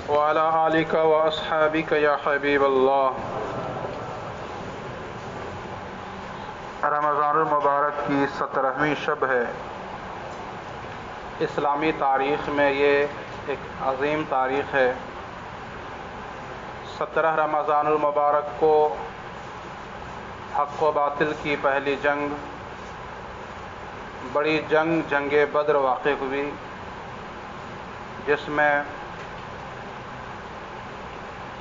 وعلى آلك وأصحابك يا حبيب اللہ۔ رمضان المبارک کی 17ویں شب ہے۔ اسلامی تاریخ میں یہ ایک عظیم تاریخ ہے۔ 17 رمضان المبارک کو حق و باطل کی پہلی جنگ، بڑی جنگ بدر واقع ہوئی، جس میں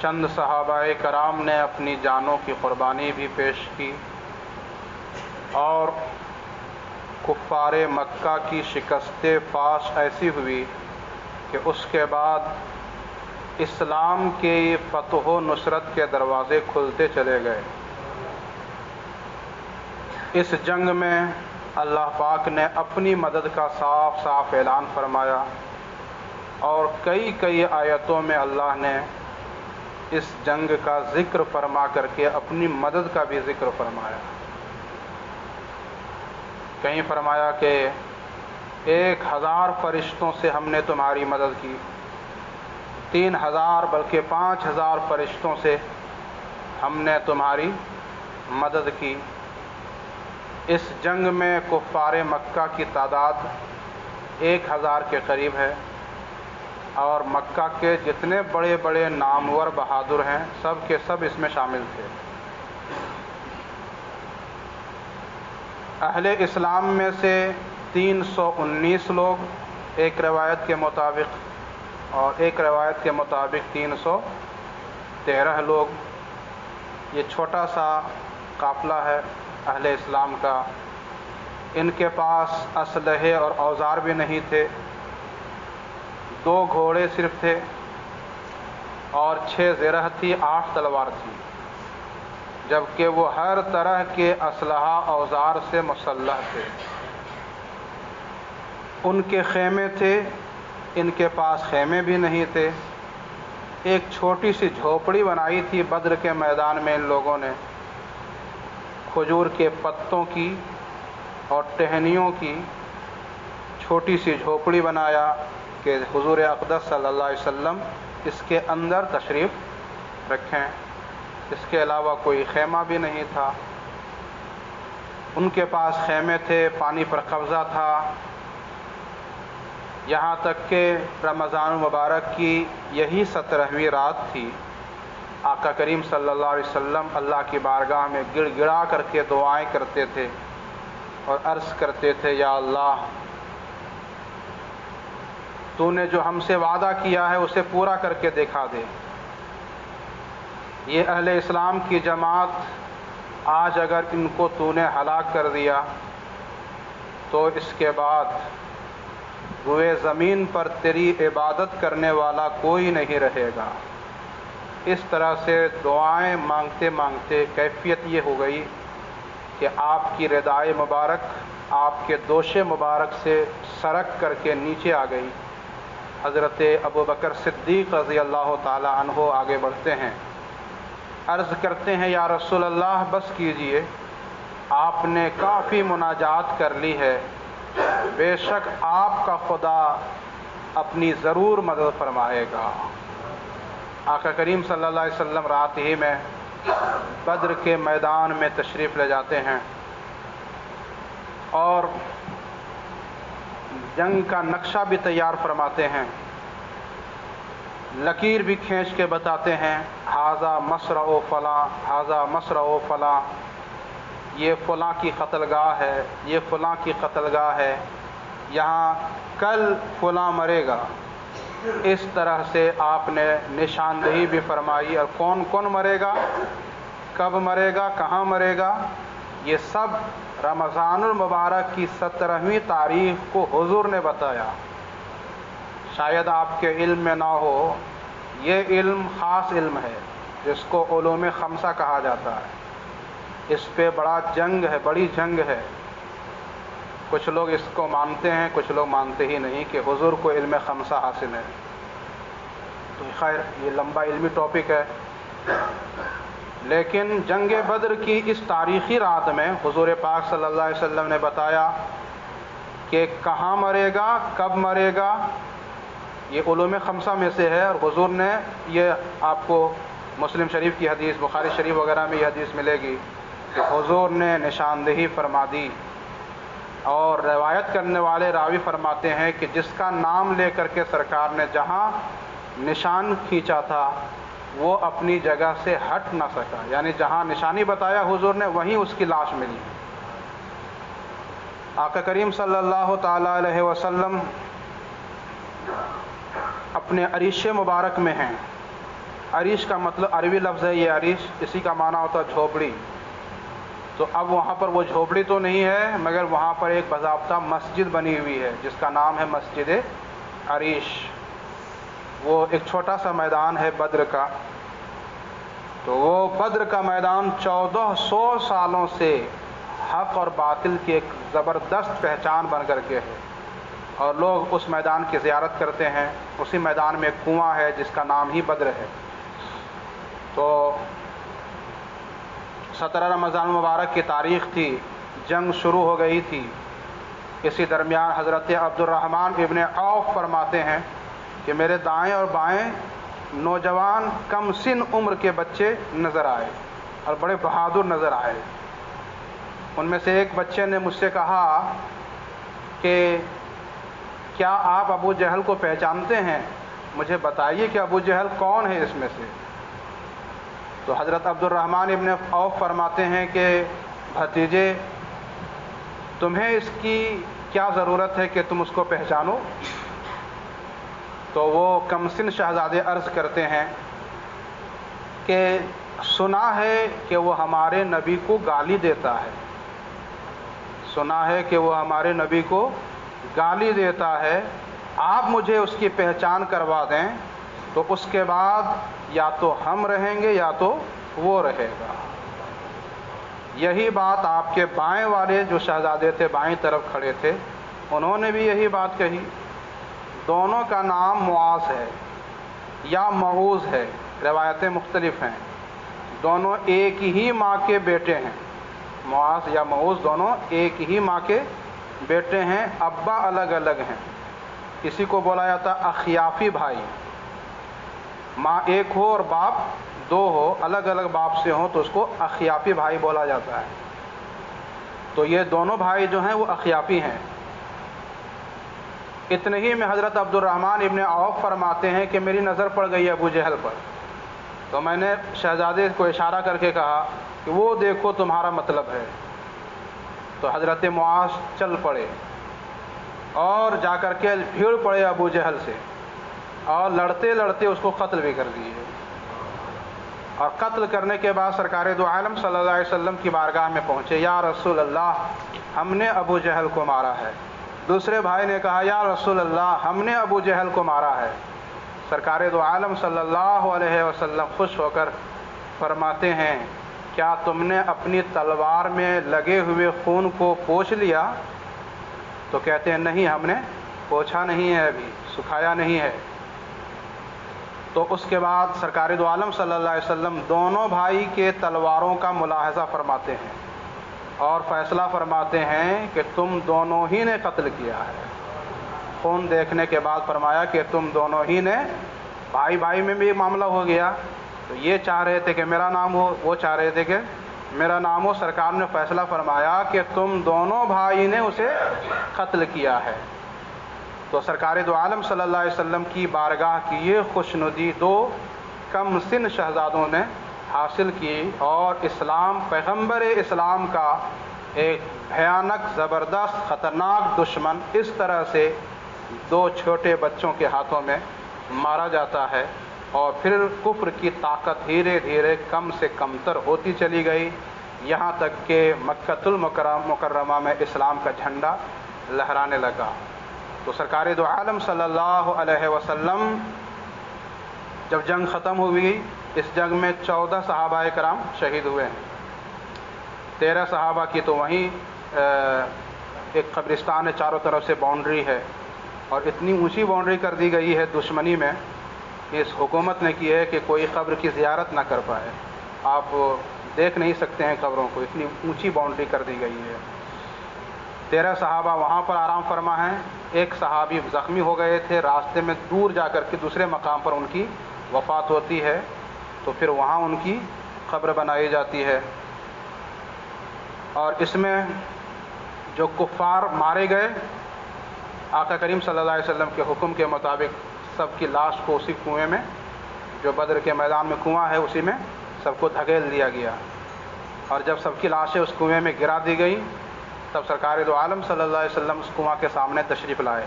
چند صحابہ کرام نے اپنی جانوں کی قربانی بھی پیش کی، اور کفار مکہ کی شکست فاش ایسی ہوئی کہ اس کے بعد اسلام کے فتح و نصرت کے دروازے کھلتے چلے گئے۔ اس جنگ میں اللہ پاک نے اپنی مدد کا صاف صاف اعلان فرمایا، اور کئی آیتوں میں اللہ نے اس جنگ کا ذکر فرما کر کے اپنی مدد کا بھی ذکر فرمایا۔ کہیں فرمایا کہ 1000 فرشتوں سے ہم نے تمہاری مدد کی، 3000 بلکہ 5000 فرشتوں سے ہم نے تمہاری مدد کی۔ اس جنگ میں کفار مکہ کی تعداد 1000 کے قریب ہے، اور مکہ کے جتنے بڑے بڑے نامور بہادر ہیں سب کے سب اس میں شامل تھے۔ اہل اسلام میں سے 319 لوگ ایک روایت کے مطابق، اور ایک روایت کے مطابق 313 لوگ۔ یہ چھوٹا سا قافلہ ہے اہل اسلام کا۔ ان کے پاس اسلحے اور اوزار بھی نہیں تھے، 2 گھوڑے صرف تھے، اور 6 زرہ تھی، 8 تلوار تھی، جبکہ وہ ہر طرح کے اسلحہ اوزار سے مسلح تھے۔ ان کے خیمے تھے، ان کے پاس خیمے بھی نہیں تھے۔ ایک چھوٹی سی جھوپڑی بنائی تھی بدر کے میدان میں ان لوگوں نے، کھجور کے پتوں کی اور ٹہنیوں کی چھوٹی سی جھوپڑی بنایا کہ حضور اقدس صلی اللہ علیہ وسلم اس کے اندر تشریف رکھیں۔ اس کے علاوہ کوئی خیمہ بھی نہیں تھا۔ ان کے پاس خیمے تھے، پانی پر قبضہ تھا، یہاں تک کہ رمضان المبارک کی یہی 17ویں رات تھی۔ آقا کریم صلی اللہ علیہ وسلم اللہ کی بارگاہ میں گڑ گڑا کر کے دعائیں کرتے تھے اور عرض کرتے تھے، یا اللہ، تو نے جو ہم سے وعدہ کیا ہے اسے پورا کر کے دکھا دے۔ یہ اہل اسلام کی جماعت آج اگر ان کو تو نے ہلاک کر دیا تو اس کے بعد روئے زمین پر تیری عبادت کرنے والا کوئی نہیں رہے گا۔ اس طرح سے دعائیں مانگتے مانگتے کیفیت یہ ہو گئی کہ آپ کی ردائے مبارک آپ کے دوش مبارک سے سرک کر کے نیچے آ گئی۔ حضرت ابوبکر صدیق رضی اللہ تعالی عنہ آگے بڑھتے ہیں، عرض کرتے ہیں، یا رسول اللہ بس کیجئے، آپ نے کافی مناجات کر لی ہے، بے شک آپ کا خدا اپنی ضرور مدد فرمائے گا۔ آقا کریم صلی اللہ علیہ وسلم رات ہی میں بدر کے میدان میں تشریف لے جاتے ہیں، اور جنگ کا نقشہ بھی تیار فرماتے ہیں، لکیر بھی کھینچ کے بتاتے ہیں، ھذا مصرع فلاں، ھذا مصرع فلاں، یہ فلاں کی قتل گاہ ہے، یہ فلاں کی قتل گاہ ہے، یہاں کل فلاں مرے گا۔ اس طرح سے آپ نے نشاندہی بھی فرمائی، اور کون کون مرے گا، کب مرے گا، کہاں مرے گا، یہ سب رمضان المبارک کی 17ویں تاریخ کو حضور نے بتایا۔ شاید آپ کے علم میں نہ ہو، یہ علم خاص علم ہے جس کو علوم خمسہ کہا جاتا ہے۔ اس پہ بڑا جنگ ہے، بڑی جنگ ہے۔ کچھ لوگ اس کو مانتے ہیں، کچھ لوگ مانتے ہی نہیں کہ حضور کو علم خمسہ حاصل ہے۔ تو خیر یہ لمبا علمی ٹاپک ہے، لیکن جنگ بدر کی اس تاریخی رات میں حضور پاک صلی اللہ علیہ وسلم نے بتایا کہ کہاں مرے گا، کب مرے گا، یہ علوم خمسہ میں سے ہے، اور حضور نے یہ آپ کو مسلم شریف کی حدیث، بخاری شریف وغیرہ میں یہ حدیث ملے گی کہ حضور نے نشاندہی فرما دی، اور روایت کرنے والے راوی فرماتے ہیں کہ جس کا نام لے کر کے سرکار نے جہاں نشان کھینچا تھا وہ اپنی جگہ سے ہٹ نہ سکا، یعنی جہاں نشانی بتایا حضور نے وہیں اس کی لاش ملی۔ آقا کریم صلی اللہ تعالی علیہ وسلم اپنے عریش مبارک میں ہیں۔ عریش کا مطلب عربی لفظ ہے یہ عریش، اسی کا معنی ہوتا ہے جھوپڑی۔ تو اب وہاں پر وہ جھوپڑی تو نہیں ہے، مگر وہاں پر ایک باضابطہ مسجد بنی ہوئی ہے جس کا نام ہے مسجد عریش۔ وہ ایک چھوٹا سا میدان ہے بدر کا، تو وہ بدر کا میدان 1400 سالوں سے حق اور باطل کی ایک زبردست پہچان بن کر کے ہے، اور لوگ اس میدان کی زیارت کرتے ہیں۔ اسی میدان میں ایک کنواں ہے جس کا نام ہی بدر ہے۔ تو 17 رمضان مبارک کی تاریخ تھی، جنگ شروع ہو گئی تھی۔ اسی درمیان حضرت عبد الرحمن ابن عوف فرماتے ہیں کہ میرے دائیں اور بائیں نوجوان کم سن عمر کے بچے نظر آئے اور بڑے بہادر نظر آئے۔ ان میں سے ایک بچے نے مجھ سے کہا کہ کیا آپ ابو جہل کو پہچانتے ہیں؟ مجھے بتائیے کہ ابو جہل کون ہے اس میں سے۔ تو حضرت عبد الرحمن ابن عوف فرماتے ہیں کہ بھتیجے، تمہیں اس کی کیا ضرورت ہے کہ تم اس کو پہچانو؟ تو وہ کمسن شہزادے عرض کرتے ہیں کہ سنا ہے کہ وہ ہمارے نبی کو گالی دیتا ہے، سنا ہے کہ وہ ہمارے نبی کو گالی دیتا ہے، آپ مجھے اس کی پہچان کروا دیں تو اس کے بعد یا تو ہم رہیں گے یا تو وہ رہے گا۔ یہی بات آپ کے بائیں والے جو شہزادے تھے، بائیں طرف کھڑے تھے، انہوں نے بھی یہی بات کہی۔ دونوں کا نام معاذ ہے یا معوذ ہے، روایتیں مختلف ہیں، دونوں ایک ہی ماں کے بیٹے ہیں۔ معاذ یا معوذ دونوں ایک ہی ماں کے بیٹے ہیں، ابا الگ الگ ہیں۔ کسی کو بولا جاتا اخیافی بھائی، ماں ایک ہو اور باپ دو ہو، الگ الگ باپ سے ہوں تو اس کو اخیافی بھائی بولا جاتا ہے۔ تو یہ دونوں بھائی جو ہیں وہ اخیافی ہیں۔ اتنے ہی میں حضرت عبد الرحمن ابن عوف فرماتے ہیں کہ میری نظر پڑ گئی ابو جہل پر، تو میں نے شہزادے کو اشارہ کر کے کہا کہ وہ دیکھو تمہارا مطلب ہے۔ تو حضرت معاذ چل پڑے اور جا کر کے بھیڑ پڑے ابو جہل سے، اور لڑتے لڑتے اس کو قتل بھی کر دیے۔ اور قتل کرنے کے بعد سرکار دو عالم صلی اللہ علیہ وسلم کی بارگاہ میں پہنچے، یا رسول اللہ ہم نے ابو جہل کو مارا ہے۔ دوسرے بھائی نے کہا یا رسول اللہ ہم نے ابو جہل کو مارا ہے۔ سرکار دو عالم صلی اللہ علیہ وسلم خوش ہو کر فرماتے ہیں کیا تم نے اپنی تلوار میں لگے ہوئے خون کو پوچھ لیا؟ تو کہتے ہیں نہیں، ہم نے پوچھا نہیں ہے، ابھی سکھایا نہیں ہے۔ تو اس کے بعد سرکار دو عالم صلی اللہ علیہ وسلم دونوں بھائی کے تلواروں کا ملاحظہ فرماتے ہیں اور فیصلہ فرماتے ہیں کہ تم دونوں ہی نے قتل کیا ہے۔ خون دیکھنے کے بعد فرمایا کہ تم دونوں ہی نے، بھائی بھائی میں بھی معاملہ ہو گیا، تو یہ چاہ رہے تھے کہ میرا نام ہو، وہ چاہ رہے تھے کہ میرا نام ہو۔ سرکار نے فیصلہ فرمایا کہ تم دونوں بھائی نے اسے قتل کیا ہے۔ تو سرکار دو عالم صلی اللہ علیہ وسلم کی بارگاہ کی یہ خوشنودی دو کم سن شہزادوں نے حاصل کی، اور اسلام، پیغمبر اسلام کا ایک بھیانک، زبردست، خطرناک دشمن اس طرح سے دو چھوٹے بچوں کے ہاتھوں میں مارا جاتا ہے، اور پھر کفر کی طاقت دھیرے دھیرے کم سے کم تر ہوتی چلی گئی، یہاں تک کہ مکۃ المکرمہ میں اسلام کا جھنڈا لہرانے لگا۔ تو سرکار دو عالم صلی اللہ علیہ وسلم جب جنگ ختم ہوئی، اس جنگ میں 14 صحابہ کرام شہید ہوئے ہیں۔ 13 صحابہ کی تو وہیں ایک قبرستان ہے، چاروں طرف سے باؤنڈری ہے، اور اتنی اونچی باؤنڈری کر دی گئی ہے دشمنی میں کہ اس حکومت نے کی ہے کہ کوئی قبر کی زیارت نہ کر پائے، آپ دیکھ نہیں سکتے ہیں قبروں کو، اتنی اونچی باؤنڈری کر دی گئی ہے۔ 13 صحابہ وہاں پر آرام فرما ہیں۔ ایک صحابی زخمی ہو گئے تھے، راستے میں دور جا کر کے دوسرے مقام پر ان کی وفات ہوتی ہے، تو پھر وہاں ان کی قبر بنائی جاتی ہے۔ اور اس میں جو کفار مارے گئے، آقا کریم صلی اللہ علیہ وسلم کے حکم کے مطابق سب کی لاش کو اسی کنویں میں، جو بدر کے میدان میں کنواں ہے، اسی میں سب کو دھکیل دیا گیا۔ اور جب سب کی لاشیں اس کنویں میں گرا دی گئی، تب سرکار دو عالم صلی اللہ علیہ وسلم اس کنواں کے سامنے تشریف لائے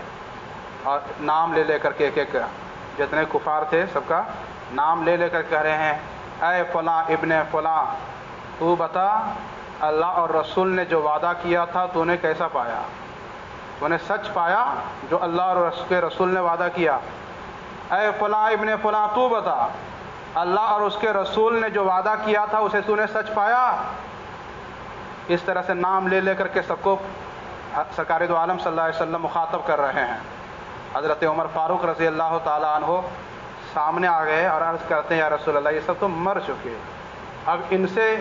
اور نام لے لے کر کے ایک جتنے کفار تھے سب کا نام لے لے کر کہہ رہے ہیں، اے فلاں ابن فلاں، تو بتا اللہ اور رسول نے جو وعدہ کیا تھا تو نے کیسا پایا؟ تو نے سچ پایا جو اللہ اور اس کے رسول نے وعدہ کیا؟ اے فلاں ابن فلاں، تو بتا اللہ اور اس کے رسول نے جو وعدہ کیا تھا اسے تو نے سچ پایا؟ اس طرح سے نام لے لے کر کے سب کو سرکار دو عالم صلی اللہ علیہ وسلم مخاطب کر رہے ہیں۔ حضرت عمر فاروق رضی اللہ تعالیٰ عنہ سامنے آ گئے اور عرض کرتے ہیں، یا رسول اللہ، یہ سب تو مر چکے، اب ان سے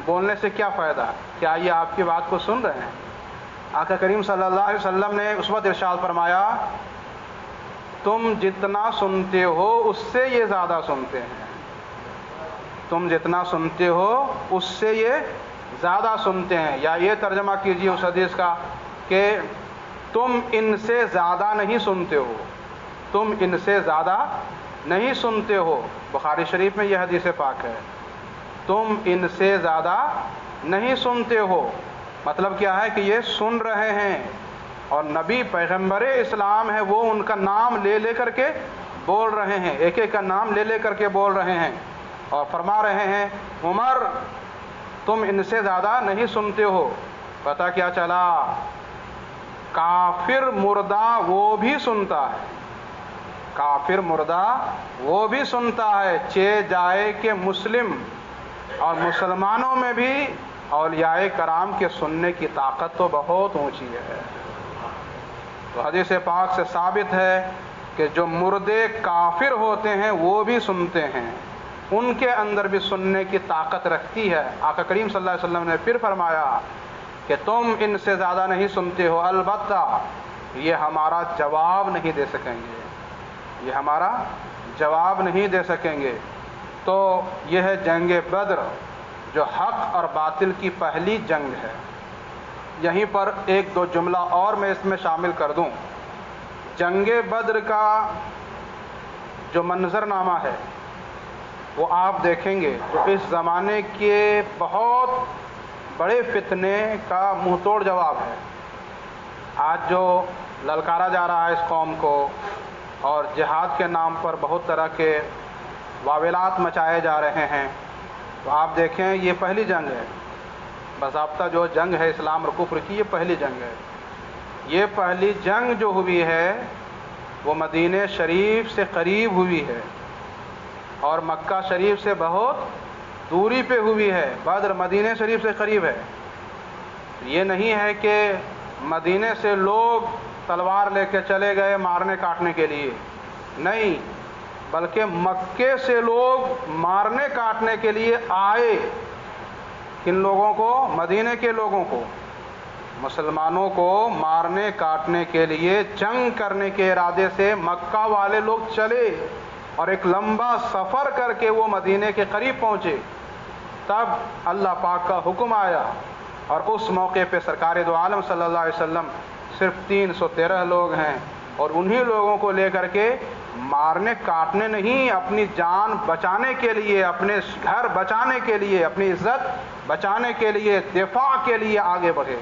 بولنے سے کیا فائدہ؟ کیا یہ آپ کی بات کو سن رہے ہیں؟ آقا کریم صلی اللہ علیہ وسلم نے اس وقت ارشاد فرمایا، تم جتنا سنتے ہو اس سے یہ زیادہ سنتے ہیں، تم جتنا سنتے ہو اس سے یہ زیادہ سنتے ہیں۔ یا یہ ترجمہ کیجیے اس حدیث کا کہ تم ان سے زیادہ نہیں سنتے ہو، تم ان سے زیادہ نہیں سنتے ہو۔ بخاری شریف میں یہ حدیث پاک ہے، تم ان سے زیادہ نہیں سنتے ہو۔ مطلب کیا ہے کہ یہ سن رہے ہیں، اور نبی پیغمبر اسلام ہے، وہ ان کا نام لے لے کر کے بول رہے ہیں، ایک ایک کا نام لے لے کر کے بول رہے ہیں اور فرما رہے ہیں، عمر تم ان سے زیادہ نہیں سنتے ہو۔ پتہ کیا چلا؟ کافر مردہ وہ بھی سنتا ہے، کافر مردہ وہ بھی سنتا ہے، چہ جائے کہ مسلم، اور مسلمانوں میں بھی اولیاء کرام کے سننے کی طاقت تو بہت اونچی ہے۔ تو حدیث پاک سے ثابت ہے کہ جو مردے کافر ہوتے ہیں وہ بھی سنتے ہیں، ان کے اندر بھی سننے کی طاقت رکھتی ہے۔ آقا کریم صلی اللہ علیہ وسلم نے پھر فرمایا کہ تم ان سے زیادہ نہیں سنتے ہو، البتہ یہ ہمارا جواب نہیں دے سکیں گے، یہ ہمارا جواب نہیں دے سکیں گے۔ تو یہ ہے جنگ بدر، جو حق اور باطل کی پہلی جنگ ہے۔ یہیں پر ایک دو جملہ اور میں اس میں شامل کر دوں۔ جنگ بدر کا جو منظرنامہ ہے وہ آپ دیکھیں گے تو اس زمانے کے بہت بڑے فتنے کا منہ توڑ جواب ہے۔ آج جو للکارا جا رہا ہے اس قوم کو، اور جہاد کے نام پر بہت طرح کے واویلات مچائے جا رہے ہیں، تو آپ دیکھیں یہ پہلی جنگ ہے، باضابطہ جو جنگ ہے اسلام اور کفر کی، یہ پہلی جنگ ہے۔ یہ پہلی جنگ جو ہوئی ہے وہ مدینہ شریف سے قریب ہوئی ہے اور مکہ شریف سے بہت دوری پہ ہوئی ہے۔ بدر مدینہ شریف سے قریب ہے۔ یہ نہیں ہے کہ مدینے سے لوگ تلوار لے کے چلے گئے مارنے کاٹنے کے لیے، نہیں، بلکہ مکے سے لوگ مارنے کاٹنے کے لیے آئے۔ کن لوگوں کو؟ مدینے کے لوگوں کو، مسلمانوں کو مارنے کاٹنے کے لیے، جنگ کرنے کے ارادے سے مکہ والے لوگ چلے اور ایک لمبا سفر کر کے وہ مدینے کے قریب پہنچے۔ تب اللہ پاک کا حکم آیا، اور اس موقع پہ سرکار دو عالم صلی اللہ علیہ وسلم صرف 313 لوگ ہیں، اور انہی لوگوں کو لے کر کے مارنے کاٹنے نہیں، اپنی جان بچانے کے لیے، اپنے گھر بچانے کے لیے، اپنی عزت بچانے کے لیے، دفاع کے لیے آگے بڑھے۔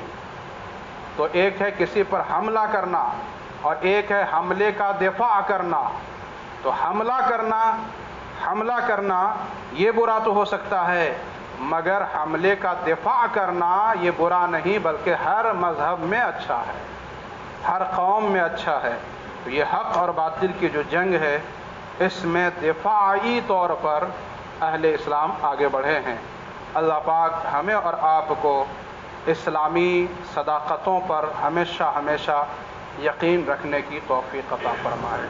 تو ایک ہے کسی پر حملہ کرنا اور ایک ہے حملے کا دفاع کرنا۔ تو حملہ کرنا یہ برا تو ہو سکتا ہے، مگر حملے کا دفاع کرنا یہ برا نہیں، بلکہ ہر مذہب میں اچھا ہے، ہر قوم میں اچھا ہے۔ تو یہ حق اور باطل کی جو جنگ ہے، اس میں دفاعی طور پر اہل اسلام آگے بڑھے ہیں۔ اللہ پاک ہمیں اور آپ کو اسلامی صداقتوں پر ہمیشہ یقین رکھنے کی توفیق عطا فرمائے۔